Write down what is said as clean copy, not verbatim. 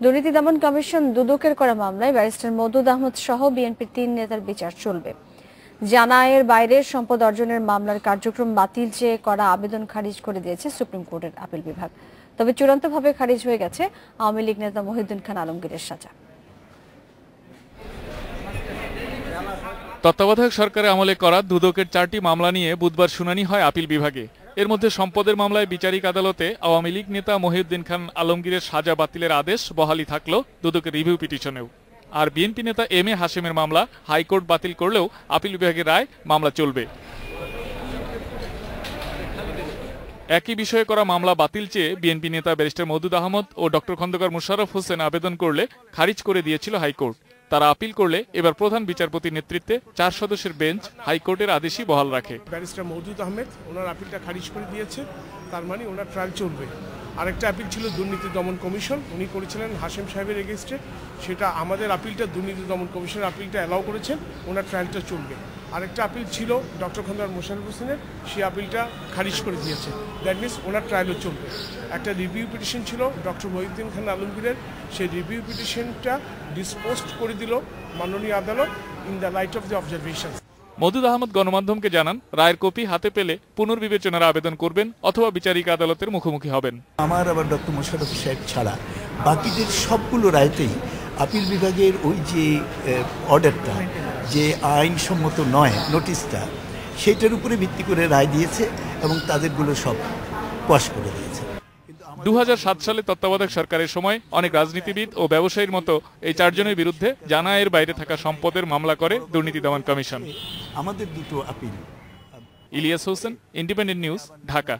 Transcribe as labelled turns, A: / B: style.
A: দুর্নীতি দমন কমিশন দুদকের করা মামলায় ব্যারিস্টার মওদুদ আহমদ সহ বিএনপির 3 নেতার বিচার চলবে। জানা আয়ের বাইরের সম্পদ অর্জনের মামলার কার্যক্রম বাতিল চেয়ে করা আবেদন খারিজ করে দিয়েছে সুপ্রিম কোর্টের আপিল বিভাগ। তবে চূড়ান্তভাবে খারিজ হয়ে গেছে আওয়ামী লীগ নেতা মহিউদ্দিন খান আলমগীরের সাজা।
B: তত্ত্বাবধায়ক সরকারের আমলে করা দুদকের 4টি মামলা নিয়ে বুধবার শুনানি হয় আপিল বিভাগে। এর মধ্যে সম্পদের মামলায় বিচারিক আদালতে আওয়ামী লীগ নেতা মহিউদ্দিন খান আলমগীরের সাজা বাতিলের আদেশ বহালি থাকলো দুদকের রিভিউ পিটিশনেও। আর বিএনপি নেতা এম এ হাশেমের মামলা হাইকোর্ট বাতিল করলেও আপিল বিভাগের রায় মামলা চলবে। একই বিষয়ে করা মামলা বাতিল চেয়ে বিএনপি নেতা ব্যারিস্টার মওদুদ আহমদ ও ডক্টর খন্দকার মোশাররফ হোসেন আবেদন করলে খারিজ করে দিয়েছিল হাইকোর্ট। তারা আপিল করলে এবার প্রধান বিচারপতির নেতৃত্বে 4 সদস্যের বেঞ্চ হাইকোর্টের আদেশই বহাল রাখে।
C: ব্যারিস্টার মওদুদ আহমেদ ওনার আপিলটা খারিজ করে দিয়েছে, তার মানে ওনার ট্রায়াল চলবে। আরেকটা আপিল ছিল দুর্নীতি দমন কমিশন, উনি করেছিলেন হাশেম সাহেবের এগেইনস্টে, সেটা আমাদের আপিলটা দুর্নীতি দমন কমিশনের আপিলটা অ্যালাউ করেছেন, ওনার ট্রায়ালটা চলবে। আরেকটা আপিল ছিল ডক্টর খন্দকার মোশাররফ হোসেনের, সেই আপিলটা খারিজ করে দিয়েছে, দ্যাট মিনস ওনার ট্রায়ালও চলবে। একটা রিভিউ পিটিশন ছিল ডক্টর মহিউদ্দিন খান আলমগীরের, সেই রিভিউ পিটিশনটা ডিসপোজড করে দিল মাননীয় আদালত in the light of the observation.
B: Moudud Ahmed গণমাধ্যমকে জানান, রায়ের কপি হাতে পেলে পুনর্বিবেচনার আবেদন করবেন অথবা বিচারিক আদালতের মুখোমুখি হবেন।
D: আমার আবার ডক্টর মোশাররফ সাহেব ছাড়া বাকিদের সবগুলো রায়তেই আপিল বিভাগের ওই যে অর্ডারটা, যে আইনসম্মত নয় নোটিশটা, সেটার উপরে ভিত্তি করে রায় দিয়েছে এবং তাদেরগুলো সব পাশ করে দিয়েছে।
B: 2007 সালে তত্ত্বাবধায়ক সরকারের সময় অনেক রাজনীতিবিদ ও ব্যবসায়ীর মতো এই 4 জনের বিরুদ্ধে জানা আয়ের বাইরে থাকা সম্পদের মামলা করে দুর্নীতি দমন কমিশন।
D: আমাদের দুটো appeal.
B: Ilias Hossain, independent news, Dhaka.